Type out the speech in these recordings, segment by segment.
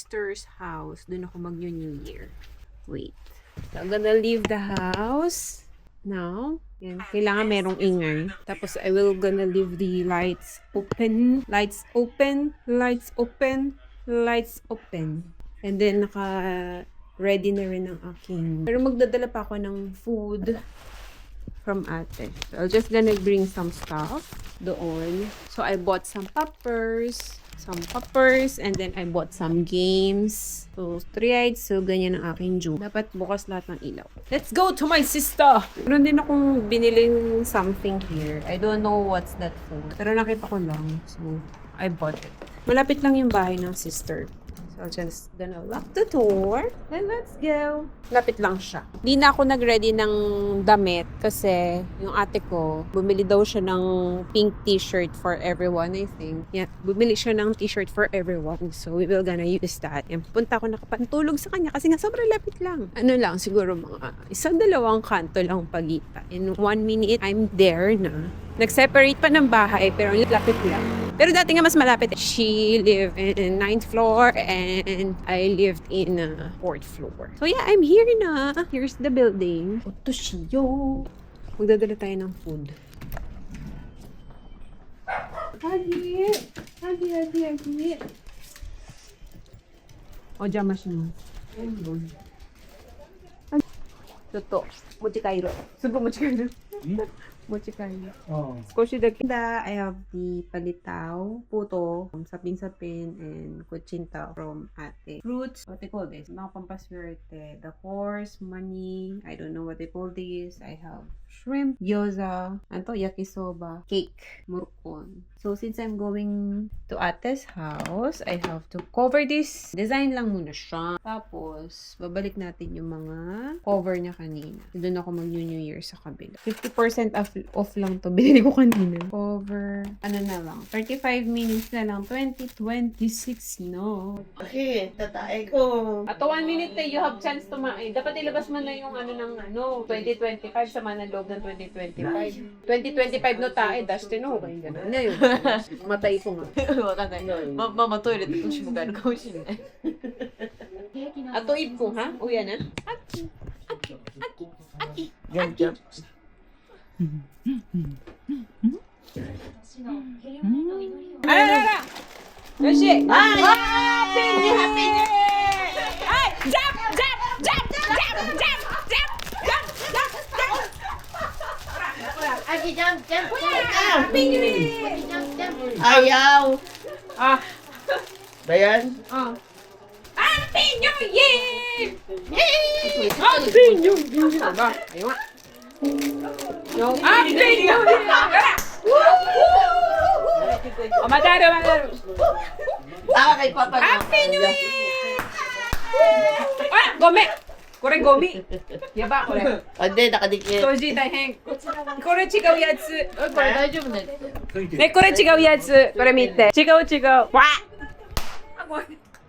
sister's house. Doon ako mag-New Year. Wait. So, I'm gonna leave the house now. Yan. Kailangan merong ingay. Tapos, I will gonna leave the lights open. Lights open. Lights open. Lights open. And then, ready na rin ang aking. Pero magdadala pa ako ng food from ate. So, I'm just gonna bring some stuff doon. So, I bought some poppers, and then I bought some games. So, 3 rides. So, ganyan ang aking June. Dapat bukas lahat ng ilaw. Let's go to my sister! Meron din akong biniling something here. I don't know what's that for. Pero nakita ko lang. So, I bought it. Malapit lang yung bahay ng sister. So, I'm just gonna lock the door. Then, let's go. Lapit lang siya. Di na ako nag-ready ng damit kasi yung ate ko, bumili daw siya ng pink t-shirt for everyone, I think. Yeah, bumili siya ng t-shirt for everyone. So, we will gonna use that. Yan, punta ako nakapantulog sa kanya kasi nga sobrang lapit lang. Ano lang, siguro mga 1-2 kanto lang pagitan. In 1 minute, I'm there na. Nag-separate pa ng bahay, pero lapit lang. Pero dati nga mas malapit. She lived in 9th floor and I lived in 4th floor. So yeah, I'm here na. Here's the building. Otoshiyo. Magdadala tayo ng food. Hagi. Ojamashi. Toto. Mochikairo. Subo mochikairo. Mochikairo. Oh. Skoshi dake. I have the palitaw, puto, sapin-sapin, and kuchinta from ate. Fruits, what they call this? Nakapampaswerte. The horse, money, I don't know what they call this. I have shrimp, gyoza, anto, yakisoba, cake, murkon. So, since I'm going to ate's house, I have to cover this. Design lang muna siya. Tapos, babalik natin yung mga cover niya kanina. Doon ako mag-New Year sa kabila. 50% off lang to. Binili ko kanina. Cover, ano na lang, 35 minutes na lang. 2026, no? Okay, tatae ko. Ato 1 minute you have chance to dapat ilabas mo na yung ano ng 2025 sa ng loob ng 2025. 2025 no tae, Dustin no, kaya gano'n. Ano yun? Matay ko nga. Mama toilet ito siya magano ko siya. Ato ip ko, ha? O yan, ha? Jump, jump. Ara! Yoshi! Happy New Year! Ay! Jump! Agi, jump, jump! Happy New Year! Ayaw! Ah! Bayan? Happy New Year! Happy New Year! Aba, ayun nga. Happy New Year! Madaro! Kay Papa. Happy New Year! Ah! Gomi! Kore gomi! Yaba, kore. Hindi, nakadikit. Toji dahen. Kore chigau yatsu. これ大丈夫ね。ね、これ違うやつ。これ見て。違う。わ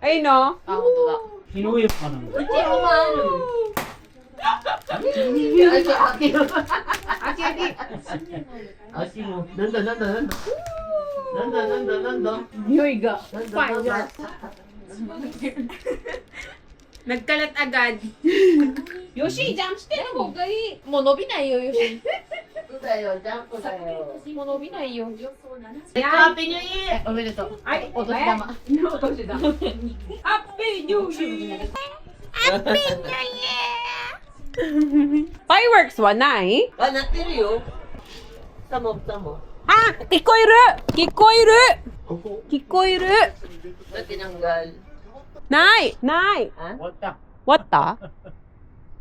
いいのあ、本当だ。広いかな。うちもある。足も。なんだ。匂いが。なんだ。 Nagkalat agad. Yoshi, jumpしての方がいい。もう伸びないよ、よし。そうだよ、ジャンプだよ。もう伸びないよ。ハッピーニューイヤー。おめでとう。はい、お年玉。お年玉。ハッピーニューイヤー。ハッピーニューイヤー。Fireworksはない？あ、なってるよ。さも。あ、聞こえる。聞こえる。Natinanggal. Nay! Ha? What the?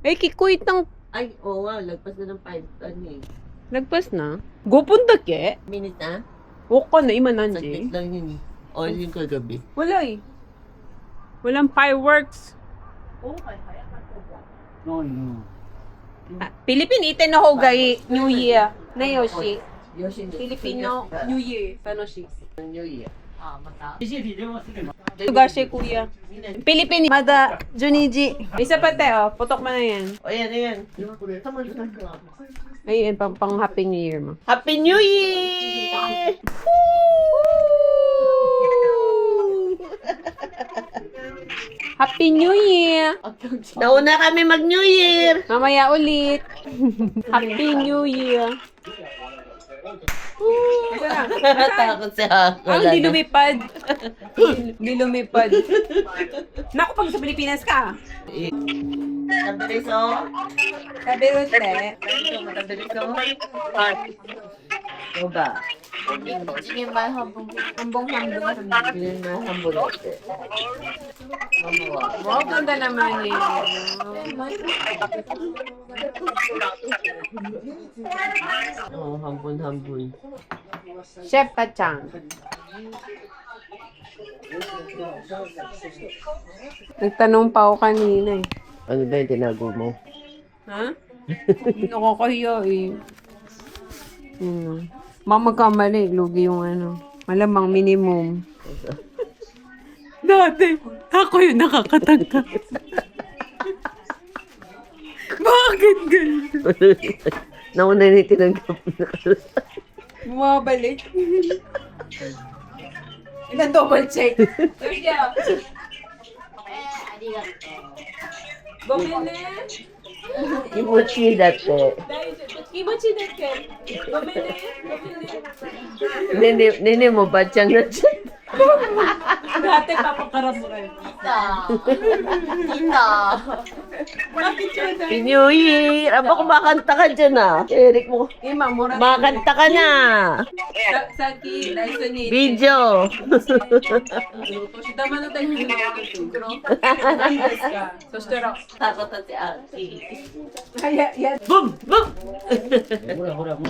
Eh, kikoy tang Ay, oo nga, lagpas na ng 5 eh. nagpas na. 5分だけ? Minute na? Waka na, ima nandiyan. Saglit lang yun eh. All yung kagabi. Wala eh. Walang fireworks. Philippine ite no hogay New Year. Na Yoshi. Filipino New Year. Tanoshi. New Year. Tugashi kuya. Philippine Mada Juniji. Isa pa tayo, putok mo na yan. O yan. Ayun, pang Happy New Year mo. Happy New Year! Woo! Happy New Year! Nauna kami mag-New Year! Mamaya ulit. Happy New Year. Ito na. Takot siya. Ang di lumipad. Di lumipad. Naku, pag sa Pilipinas ka. Tabiriso. Kabirute. Tabiriso. Ano ba? Hambong-hambong. Bilhin na hambulote. Mamuha. Wow, ganda naman eh. Oo, hambun-hambun. Chef Kachang. Nagtanong pa ako kanina eh. Ano ba yung tinago mo? Ha? Nakakahiya eh. Magkamali, lugi yung ano. Malamang minimum. Dati, ako yung nakakatangka. Bakit ganito? Nauna na tinanggap na. Bumabalik. Ilan double check? Gomene? Kimochi dati. Kimochi desu. Gomene? Nene mo ba siyang na siya? Dati papakaramuran. Bakit yun? New Year! Aba, kumakanta ka dyan ah. Eric mo. Ima, mura. Makanta ka na. Saki, daiso ni. Video. 年玉のタイミングでやると黒。何ですか。そしたら、 Takot na si Aki. や、 Boom! Boom! ほらほら、ち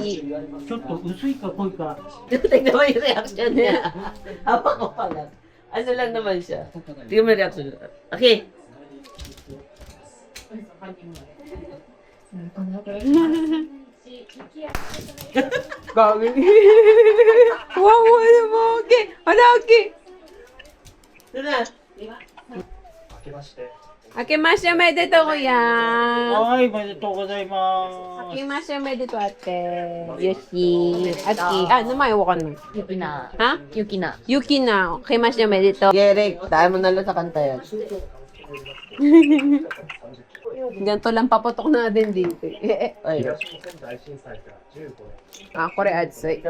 ょっと薄いか濃いか。 Tignan mo yung reaction niya. Hapa ko pa lang. Ano lang naman siya. Tignan mo yung reaction niya. Okay. gawin. Wow, ano mo, okay. Hala, okay. Ito na. 明けましておめでとう、kuya. はい、おめでとうございま明けましておめでとう、ate. Yoshi. Aki. Ah, namay ko na. Yukina. Ha? Yukina. Yuki na. Okay, mas oめでとう. Eric, tayo mo na lang sa kanta yan. Ganito lang paputok natin dito. Ay. Ah, kore atsui.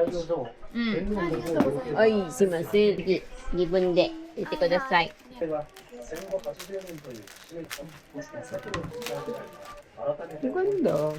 はい、すいません。自分で言ってください。Ganda.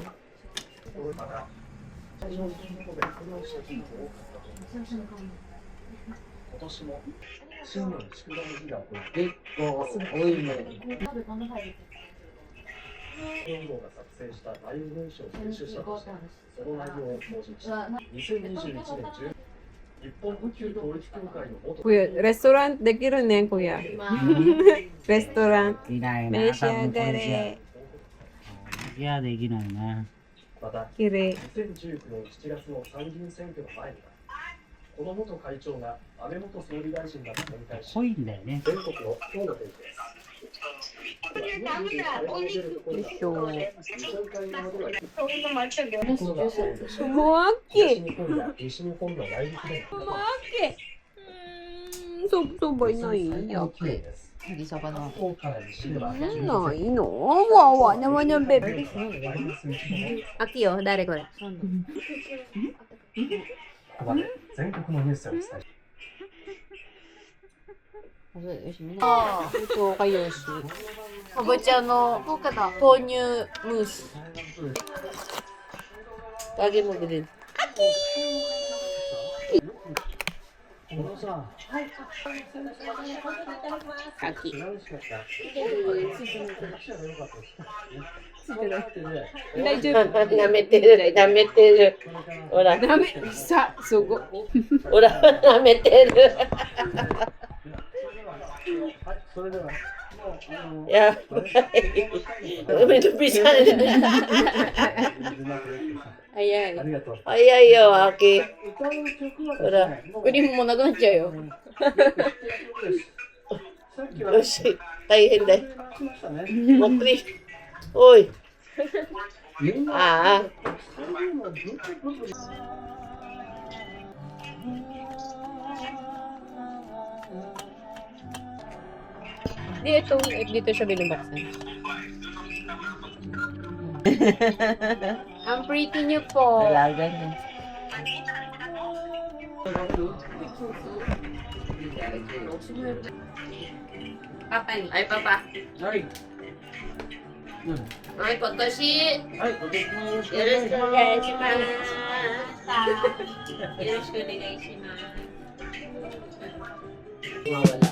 Kuya, restaurant できるね、kuya. Restaurant. す。いないな。召し上がれ。いや、できないな。きれい。 2019年7月の参議院選挙の前には、この元会長が安倍元総理大臣らと面会し、濃いんだよね。全国の今日の天気です。もうき。西日本や西日本の内陸でももうき。そばいないや。きれいです。ぎそばの。福岡から西ではないのわわ、なまなべべ。あきよ、誰これ。ここまで全国のニュースをお伝えします。そうかよし。かぼちゃの豆乳ムース。 Lagi mo din. このさ、あき。何しました大丈夫。 Namit tiru. Namit tiru. Ora. ダメ。さ、すごい。 Ora. Namit tiru. それでは、 Ya. May tupisan. 早いあ。りがとう。 Ay, ayo, Aki. 歌う曲は Ora. クリームもなくなっちゃうよ。さっきは Yoshi. Tayo hindi. しましたね。 Mokri. Uy. みんな Ah. Dito siya binubuksan. Ang pretty niyo po. Dalaga niya. Papa ni. Ay, papa. はい。 Ay, Kotoshi. はい、お手伝いよろしくおよろしくお願いします。願いします。よろしくお願いします。Mawala.